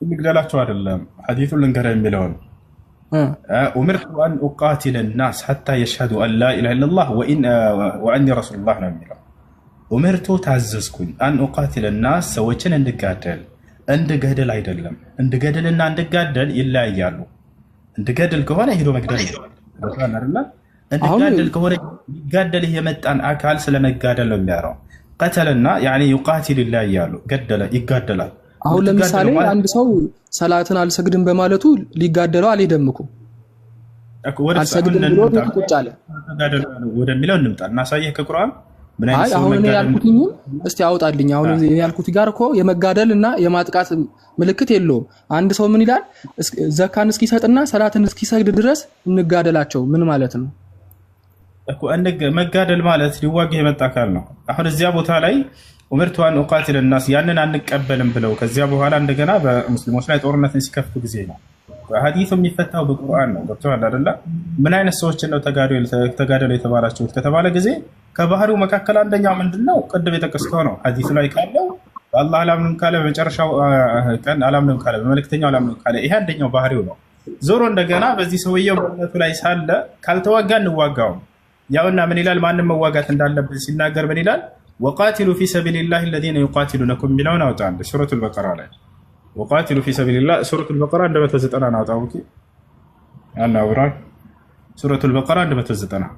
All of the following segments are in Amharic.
እንግደላቸው አይደለም ሐዲሱ ልንገር የሚለውን أمرت أن أقاتل الناس حتى يشهدوا أن لا إله إلا الله وأني رسول الله ነው የሚለው أمرت ታዘዝኩኝ أن أقاتل الناس ሰዎችን እንድገድል አይደለም እንድገድልና እንድጋደል ይለያያሉ እንድገድል ከሆነ ሄዶ መግደል ነው እንድጋደል ከሆነ ይጋደል የመጣን አካል ስለመጋደል ነው የሚያወራው قتلنا يعني يقاتل ይለያያሉ ገደለ ይጋደላል አሁን ለምሳሌ አንድ ሰው ሰላትን አልሰግድም በማለቱ ሊጋደለው አልሄደምኩ አልሰግድም ብሎ ቁጭ አለ ወደሚለው እንምጣ እናሳየህ ከቁርአን ምን አይነት ሰው አሁን ያልኩትኝ እስቲ አውጣልኝ አሁን ያልኩት ጋር እኮ የመጋደልና የማጥቃት ምልክት የለውም አንድ ሰው ምን ይላል ዘካን እስኪሰጥና ሰላትን እስኪሰግድ ድረስ እንጋደላቸው ምን ማለት ነው እኮ መጋደል ማለት ሊዋጋ የመጣ አካል ነው አሁን እዚያ ቦታ ላይ ኡመርቱ አን ኡቃቲል الناس ያንን አንቀበልም ብለው ከዚያ በኋላ እንደገና በሙስሊሞች ላይ ጦርነትን ሲከፍቱ ጊዜ ነው ሐዲሱ የሚፈታው በቁርአን ነው ገብቶሃል አይደል ምን አይነት ሰዎች ነው ተጋደሉ የተባላቸው ከተባለ ጊዜ ከባህሪው መካከል አንደኛው ምንድነው ቅድም የጠቀስከው ነው ሐዲሱ ላይ ካለው አላህ አላምንም ካለ በመጨረሻው ቀን አላምንም ካለ በመልእክተኛው አላምንም ካለ ይሄ አንደኛው ባህሪው ነው ዞሮ እንደገና በዚህ ሰውየው በእውነቱ ላይ ሳለ ካልተዋጋ እንዋጋው ያውና ምን ይላል ማንንም መዋጋት እንዳለበት ሲናገር ምን ይላል وقاتلوا في سبيل الله الذين يقاتلونكم بلون أوتان سورة البقرة عليه وقاتلوا في سبيل الله سورة البقرة عندما تزتنا نعطاوكي أنا أوراك سورة البقرة عندما تزتنا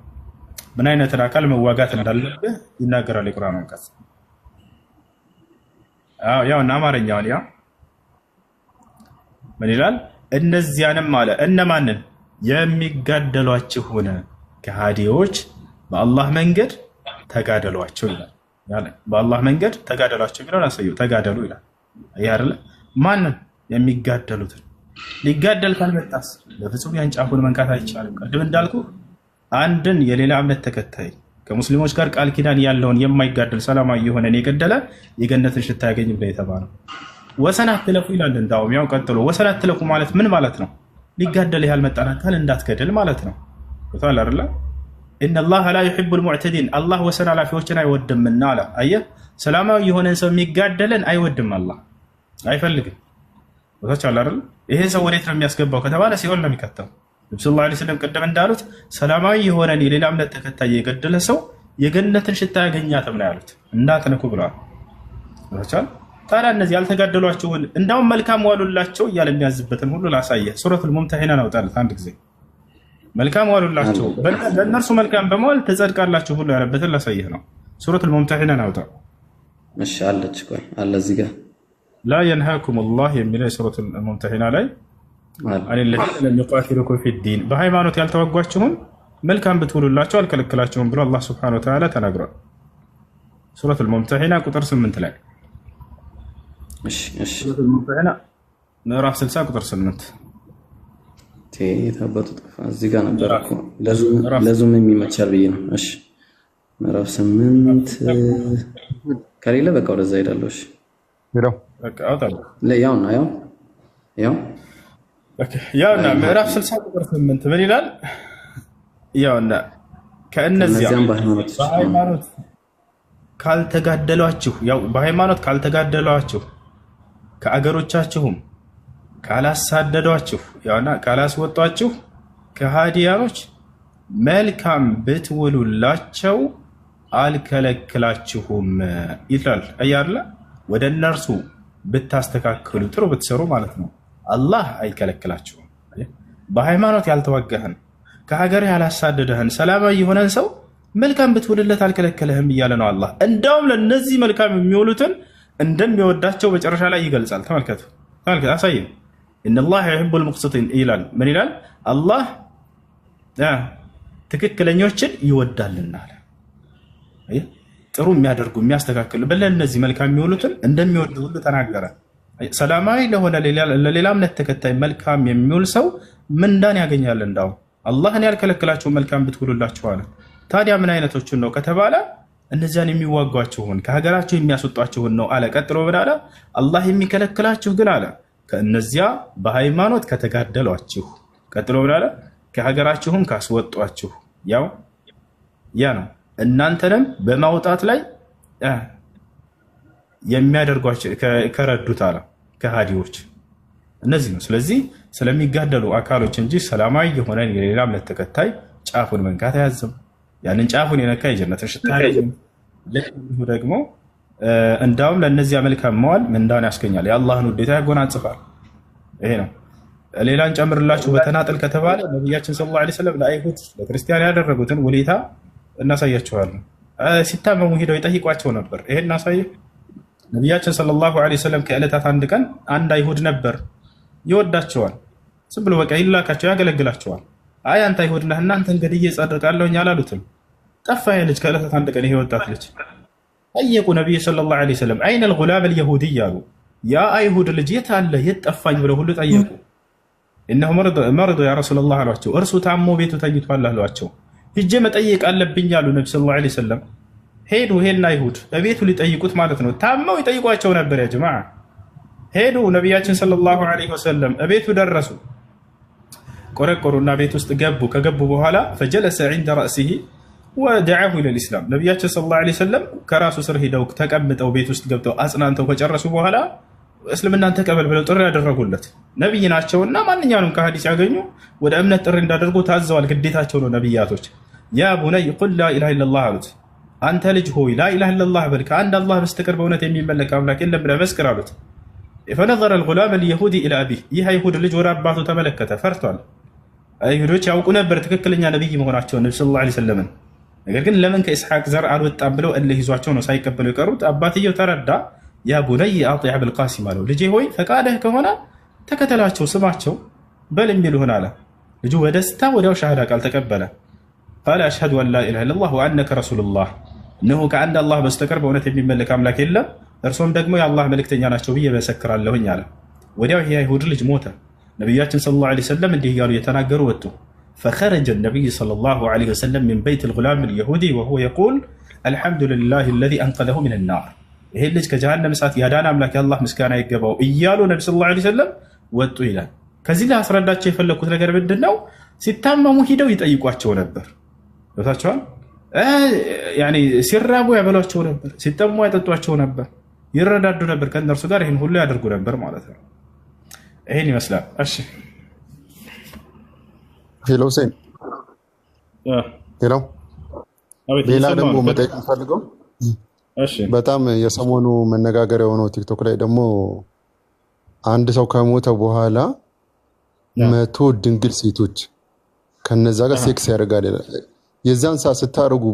من أين تراكال مواقات ندلبه يناقر القرآن ونكس يا نامارين يا من ይላል እነዚያንም አለ እነማንን የሚጋደሏችሁ ከሃዲዎች በአላህ መንገድ ተጋደሏቸው ይላል ያለ በአላህ መንገድ ተጋደሏቸው ይላል አሰዩ ተጋደሉ ይላል አይደለ ማንን የሚጋደሉት ሊጋደል ካልመጣስ ለፍጹም ያንጫፉን መንካት አይቻልም ቀድም እንዳልኩ አንድን የሌላ እምነት ተከታይ ከሙስሊሞች ጋር ቃል ኪዳን ያለውን የማይጋደል ሰላማዊ የሆነን የገደለ የገነትን ሽታ ያገኝ ብለ የተባለው ወሰናት ተለፉ ይላል እንዳውም ያው ቀጥሎ ወሰናት ተለፉ ማለት ምን ማለት ነው ሊጋደል ያልመጣን አካል እንዳትገደል ማለት ነው ወታላ አይደለ إن الله لا يحب المعتدين الله وسنا لا في وجهنا يودم من ناله أيه سلامة يهون سو ميقادلن أي ودم الله أي فلق وتشعل الرل إيه سويت رم يسكبه كتباله سيقول لهم يكتب صلى الله عليه وسلم قدم دارت سلامة يهونني للا من التكتاي يقدل سو يجنة شتاء جنيات من عارت الناتنا كبرى وتشعل ترى الناس يالتقدلوا عشون إنهم ملكام والو الله شو يالم يزبتن هو لا سايه سورة الممتحنة وتعالى عندك زي መልካም ዋሉላችሁ በእነርሱ መልካም በመዋል ተጸድቃላችሁ ሁሉ ያለበትን ላሳየህ ነው ሱረቱ الممتحنة ናውጣ እሺ አለች ቆይ አለ እዚህ ጋር لا ينهاكم الله የሚለው ሱረቱ الممتحنة ላይ አን الذين لم يقاتلوكم في الدين በሃይማኖት ያልተዋጓችሁም መልካም ብትውሉላችሁ አልከለከላችሁም ብሎ አላህ Subhanahu Wa Ta'ala ተናግሯል ሱረቱ الممتحنة ቁጥር 8 ላይ እሺ ሱረቱ الممتحنة ምዕራፍ 60 ቁጥር 8 ተባቱ ጠፋ እዚህ ጋር ነበር እኮ ለዙም የሚመቻል ብዬ ነው እሺ ምዕራፍ 8 ከሌለ በቃ ወደዛ ሄዳለሁ እሺ ይለው በቃ አውጣው ለያውና ያውና ምዕራፍ 60 ቁጥር 8 ምን ይላል ያውና ከእነዚያ በሃይማኖት ካልተጋደሏችሁ ያው በሃይማኖት ካልተጋደሏችሁ ከአገሮቻችሁም ካላሳደዷችሁ ያውና ካላስወጧችሁ ከሃዲያኖች መልካም ብትውሉላቸው አልከለክላችሁም ይላል አያርላ ወደ እነርሱ ብታስተካክሉ ጥሩ ብትሰሩ ማለት ነው አላህ አይከለክላችሁም በሃይማኖት ያልተዋጋህን ከሀገር ያላሳደደህን ሰላማዊ የሆነን ሰው መልካም ብትውልለት አልከለከለህም እያለ ነው አላህ እንደውም ለነዚህ መልካም የሚውሉትን እንደሚወዳቸው መጨረሻ ላይ ይገልጻል ተመልከቱ አሳየው إن الله يحب المقسطين إيلان من إيلان الله ትክክለኞችን ይወዳልና አይ ጥሩ የሚያደርጉ የሚያስተካክሉ በለነዚህ መልካም የሚውሉትን እንደሚወዱ ሁሉ ተናገረ ሰላማዊ ለሆነ ለሌላ እምነት ተከታይ መልካም የሚውል ሰው ምንዳን ያገኛል እንዳው አላህን ያልከለከላችሁ መልካም ብትውሉላችሁ አለ ታዲያ ምን አይነቶችን ነው ከተባለ እነዚያን የሚዋጓችሁን ከሀገራችሁ የሚያስወጧችሁን ነው አለ ቀጥሎ ብላለ አላህ የሚከለክላችሁ ግን አለ ከእነዚያ በሃይማኖት ከተጋደሏችሁ ቀጥሎ ብላለ ከሀገራችሁም ካስወጧችሁ ያው ያ ነው እናንተንም በማውጣት ላይ የሚያደርጓችሁ ከረዱት አለ ከሃዲዎች እነዚህ ነው። ስለዚህ ስለሚጋደሉ አካሎች እንጂ ሰላማዊ የሆነ የሌላ እምነት ተከታይ ጫፉን መንካት አያዝም። ያንን ጫፉን የነካ የጀነትን ሽታ አያዝም። ደግሞ እንዳውም ለእነዚያ መልካም መዋል ምንዳን ያስገኛል፣ የአላህን ውዴታ ያጎናጽፋል። ይሄ ነው። ሌላን ጨምርላችሁ በተናጠል ከተባለ ነቢያችን ሰለላሁ ዐለይሂ ወሰለም ለአይሁድ ለክርስቲያን ያደረጉትን ውለታ እናሳያችኋለን። ሲታመሙ ሄደው ይጠይቋቸው ነበር። ይሄን እናሳየ። ነቢያችን ሰለላሁ ዐለይሂ ወሰለም ከዕለታት አንድ ቀን አንድ አይሁድ ነበር፣ ይወዳቸዋል። ዝም ብሎ በቃ ይላካቸው ያገለግላቸዋል። አይ አንተ አይሁድ ነህ እናንተ እንግዲህ እየጸድቃለሁኝ አላሉትም። ጠፋ ልጅ ከዕለታት አንድ ቀን ይሄ ወጣት ልጅ ጠየቁ ነቢይ ሰለላሁ ዐለይሂ ወሰለም አይነ ልጉላም አልየሁዲይ አሉ። ያ አይሁድ ልጅ የት አለ የት ጠፋኝ ብለው ሁሉ ጠየቁ። እነሆ መርዶ ያ ረሱላላህ አሏቸው። እርሱ ታሞ ቤቱ ተኝቷል አሏቸው። ሂጄ መጠየቅ አለብኝ አሉ ነቢ ሰለላሁ ዐለይሂ ወሰለም። ሄዱ። ይሄን አይሁድ እቤቱ ሊጠይቁት ማለት ነው። ታመው ይጠይቋቸው ነበር። ያ ጀማዓ ሄዱ። ነቢያችን ሰለላሁ ዐለይሂ ወሰለም እቤቱ ደረሱ። ቆረቆሩና ቤት ውስጥ ገቡ። ከገቡ በኋላ ፈጀለሰ ዒንደ ረእሲሂ ወደዐሁ ኢለል ኢስላም። ነቢያችን ሰለላሁ ዐለይሂ ወሰለም ከራሱ ስር ሂደው ተቀምጠው ቤት ውስጥ ገብተው አጽናንተው ከጨረሱ በኋላ እስልምናን ተቀበል ብለው ጥሪ ያደረጉለት ነቢይ ናቸውና ማንኛውንም ከሀዲስ ያገኙ ወደ እምነት ጥሪ እንዳደርጉ ታዘዋል። ግዴታቸው ነው። ነቢያቶች ያ ቡነይ ቁል ላኢላሃ ኢለላህ አሉት። አንተ ልጅ ሆይ ላኢላሃ ኢለላህ በል፣ ከአንድ አላህ በስተቀር በእውነት የሚመለክ አምላክ የለም ብለህ መስክር አሉት። ፈነዘረ አልጉላም አልየሁዲ ኢላ አቢህ። ይህ አይሁድ ልጅ ወደ አባቱ ተመለከተ፣ ፈርቷል። አይሁዶች ያውቁ ነበር ትክክለኛ ነቢይ መሆናቸውን ነቢ ሰለላሁ ዐለይሂ ወሰለምን። ነገር ግን ለምን ከኢስሐቅ ዘር አልወጣም ብለው እልህ ይዟቸው ነው ሳይቀበሉ የቀሩት። አባትየው ተረዳ። ያ ቡነይ አጢዕ አብል ቃሲም አለው። ልጄ ሆይ ፈቃድህ ከሆነ ተከተላቸው፣ ስማቸው በል የሚሉህን አለ። ልጁ በደስታ ወዲያው ሻሃዳ ቃል ተቀበለ። ቃለ አሽሀዱ አን ላ ኢላሃ ኢለላህ ወአነከ ረሱሉላህ፣ እነሆ ከአንድ አላህ በስተቀር በእውነት የሚመለክ አምላክ የለም፣ እርሶም ደግሞ የአላህ መልእክተኛ ናቸው ብዬ መሰክራለሁኝ አለ። ወዲያው ይህ አይሁድ ልጅ ሞተ። ነቢያችን ሰለላሁ ዐለይሂ ወሰለም እንዲህ እያሉ እየተናገሩ ወጡ። ፈኸረጀ ነቢይ ሰለላሁ ዐለይሂ ወሰለም ሚን በይት ልጉላም ልየሁዲ ወሁወ የቁል አልሐምዱሊላህ አለዚ አንቀዘሁ ሚን ናር። ይሄ ልጅ ከጀሃነም እሳት ያዳነ አምላክ የአላህ ምስጋና ይገባው እያሉ ነቢ ሰለላሁ ዐለይሂ ወሰለም ወጡ ይላል። ከዚህ ላይ አስረዳቸው የፈለኩት ነገር ምንድን ነው? ሲታመሙ ሂደው ይጠይቋቸው ነበር። ገብታችኋል? ሲራቡ ያበሏቸው ነበር፣ ሲጠሙ ያጠጧቸው ነበር፣ ይረዳዱ ነበር ከእነርሱ ጋር። ይህን ሁሉ ያደርጉ ነበር ማለት ነው። ይህን ይመስላል። እሺ ሄሎ ሁሴን፣ ሄሎ። ሌላ ደግሞ መጠየቅ የምፈልገው በጣም የሰሞኑ መነጋገሪያ የሆነው ቲክቶክ ላይ ደግሞ አንድ ሰው ከሞተ በኋላ 100 ድንግል ሴቶች ከነዛ ጋር ሴክስ ያደርጋል። የዛን ሰዓት ስታደርጉ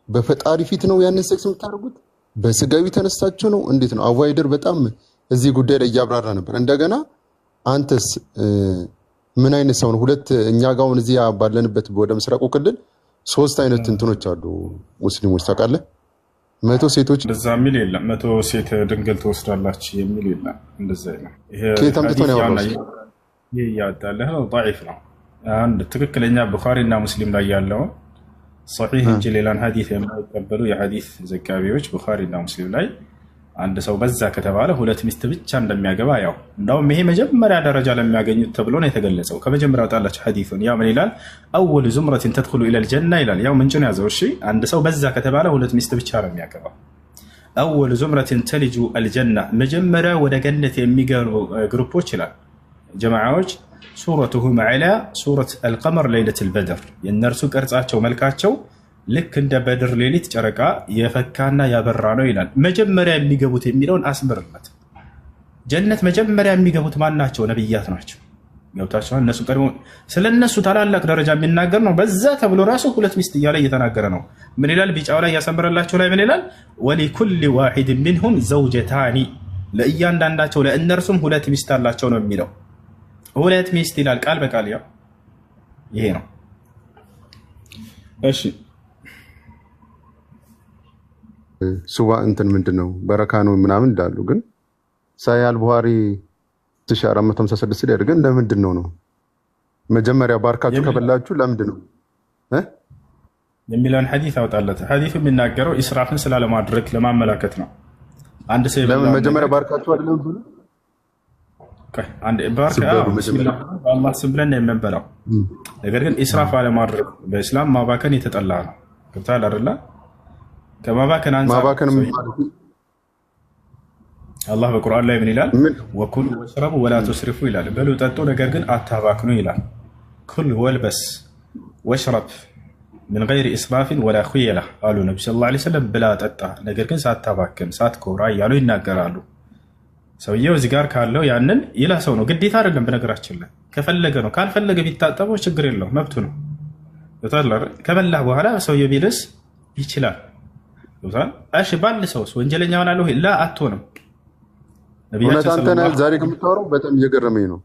በፈጣሪ ፊት ነው ያንን ሴክስ የምታደርጉት? በስጋዊ ተነስታችሁ ነው? እንዴት ነው? አዋይደር በጣም እዚህ ጉዳይ ላይ እያብራራ ነበር። እንደገና አንተስ ምን አይነት ሰው ነው? ሁለት እኛ ጋር አሁን እዚህ ባለንበት ወደ ምስራቁ ክልል 3 አይነት እንትኖች አሉ ሙስሊሞች ታውቃለህ? 100 ሴቶች እንደዛ የሚል የለም። 100 ሴት ድንግል ትወስዳላችሁ የሚል የለም። እንደዛ የለም። ይሄ ከየትምጥቶ ነው ያወራው? ይሄ ያጣለህ ضعيف ነው። አንድ ትክክለኛ ቡኻሪና ሙስሊም ላይ ያለው ሶሒህ እንጂ ሌላን ሐዲስ የማይቀበሉ የሐዲስ ዘጋቢዎች ቡኻሪና ሙስሊም ላይ አንድ ሰው በዛ ከተባለ 2 ሚስት ብቻ እንደሚያገባ ያው እንደውም ይሄ መጀመሪያ ደረጃ ለሚያገኙት ተብሎ ነው የተገለጸው። ከመጀመሪያው ጣላችሁ ሐዲሱን ያው ምን ይላል? አወሉ ዙምረትን ተድኹሉ ኢለል ጀና ይላል። ያው ምንጭን ያዘው። እሺ አንድ ሰው በዛ ከተባለ 2 ሚስት ብቻ ነው የሚያገባው። አወሉ ዙምረትን ተልጁ አልጀና፣ መጀመሪያ ወደ ገነት የሚገቡ ግሩፖች ይላል ጀማዓዎች ሱረቱሁም ዐላ ሱረት አልቀመር ለይለቱል በድር፣ የእነርሱ ቅርጻቸው መልካቸው ልክ እንደ በድር ሌሊት ጨረቃ የፈካና ያበራ ነው ይላል። መጀመሪያ የሚገቡት የሚለውን አስምርበት። ጀነት መጀመሪያ የሚገቡት ማን ናቸው? ነብያት ናቸው። ገብታችኋል? እነሱ ቀድሞ ስለነሱ ታላላቅ ደረጃ የሚናገር ነው። በዛ ተብሎ ራሱ 2 ሚስት እያለ እየተናገረ ነው። ምን ይላል? ቢጫው ላይ ያሰምረላቸው ላይ ምን ይላል? ወሊኩል ዋሂድ ሚንሁም ዘውጀታኒ፣ ለእያንዳንዳቸው ለእነርሱም 2 ሚስት አላቸው ነው የሚለው። 2 ሚስት ይላል ቃል በቃል ያው ይሄ ነው። እሺ ሱባ እንትን ምንድነው በረካ ነው ምናምን እንዳሉ ግን ሳያል ቡሃሪ 1456 ላይ ግን ለምንድን ነው መጀመሪያ ባርካችሁ ከበላችሁ ለምንድን ነው የሚለውን ሐዲስ አውጣለት። ሐዲሱ የሚናገረው ኢስራፍን ስላለማድረግ ለማመላከት ነው። አንድ ሰው ለምን መጀመሪያ ባርካችሁ አይደለም ብሎ አንድ ባርካ በአላህ ስም ብለን የምንበላው ነገር ግን ኢስራፍ አለማድረግ በእስላም ማባከን የተጠላ ነው። ገብቶሃል አይደል? ከማባከን አንፃር አላህ በቁርአን ላይ ምን ይላል? ወኩሉ ወሽረቡ ወላ ቱስሪፉ ይላል። በሉ ጠጡ፣ ነገር ግን አታባክኑ ይላል። ኩል ወልበስ ወሽረብ ምን ገይሪ ኢስራፊን ወላ ኹየላ አሉ ነቢ ሰለላሁ ዐለይሂ ወሰለም። ብላ ጠጣ፣ ነገር ግን ሳታባክን ሳትኮራ እያሉ ይናገራሉ። ሰውየው እዚህ ጋር ካለው ያንን ይላ ሰው ነው፣ ግዴታ አይደለም። በነገራችን ላይ ከፈለገ ነው፣ ካልፈለገ ቢታጠበው ችግር የለውም፣ መብቱ ነው። ከበላህ በኋላ ሰውየው ቢልስ ይችላል። እሺ ባልሰውስ ወንጀለኛ ሆናለሁ? ላ አትሆንም። እውነት አንተ ነህ ዛሬ ከምታወራው በጣም እየገረመኝ ነው።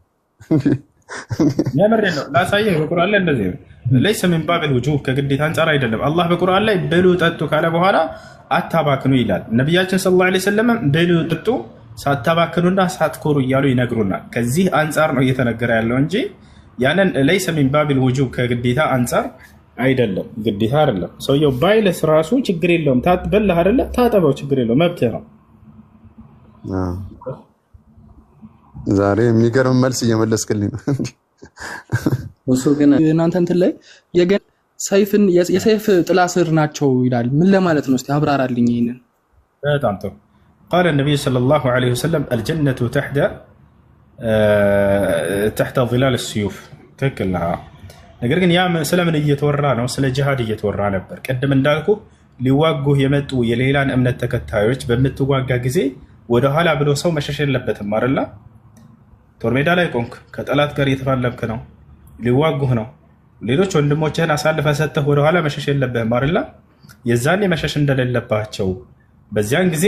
የምሬን ነው ላሳየህ። በቁርአን ላይ እንደዚህ ነው። ለይሰ ሚን ባቢል ውጁብ ከግዴታ አንጻር አይደለም። አላህ በቁርአን ላይ ብሉ ጠጡ ካለ በኋላ አታባክኑ ይላል። ነቢያችን ሰለላሁ ዐለይሂ ወሰለም ብሉ ጠጡ ሳታባክኑና ሳትኮሩ እያሉ ይነግሩናል። ከዚህ አንጻር ነው እየተነገረ ያለው እንጂ ያንን ለይሰ ሚን ባቢል ውጁብ ከግዴታ አንጻር አይደለም። ግዴታ አይደለም። ሰውየው ባይለስ ራሱ ችግር የለውም። በላህ አይደለ ታጠበው፣ ችግር የለውም፣ መብትህ ነው። ዛሬ የሚገርም መልስ እየመለስክልኝ ነው። እሱ ግን እናንተ እንትን ላይ የሰይፍ ጥላ ስር ናቸው ይላል። ምን ለማለት ነው? እስቲ አብራራልኝ ይሄንን። በጣም ጥሩ። ቃለ ነቢዩ ሰለላሁ ዐለይሂ ወሰለም አልጀነቱ ተሕተ ዚላል ሲዩፍ። ትክክል ነው። ነገር ግን ያ ስለምን እየተወራ ነው? ስለ ጂሃድ እየተወራ ነበር። ቅድም እንዳልኩ ሊዋጉህ የመጡ የሌላን እምነት ተከታዮች በምትዋጋ ጊዜ ወደኋላ ብሎ ሰው መሸሽ የለበትም አይደል? ጦር ሜዳ ላይ ቆንክ፣ ከጠላት ጋር እየተፋለምክ ነው፣ ሊዋጉህ ነው። ሌሎች ወንድሞችህን አሳልፈህ ሰጥተህ ወደኋላ መሸሽ የለብህም አይደል? የዛኔ መሸሽ እንደሌለባቸው በዚያን ጊዜ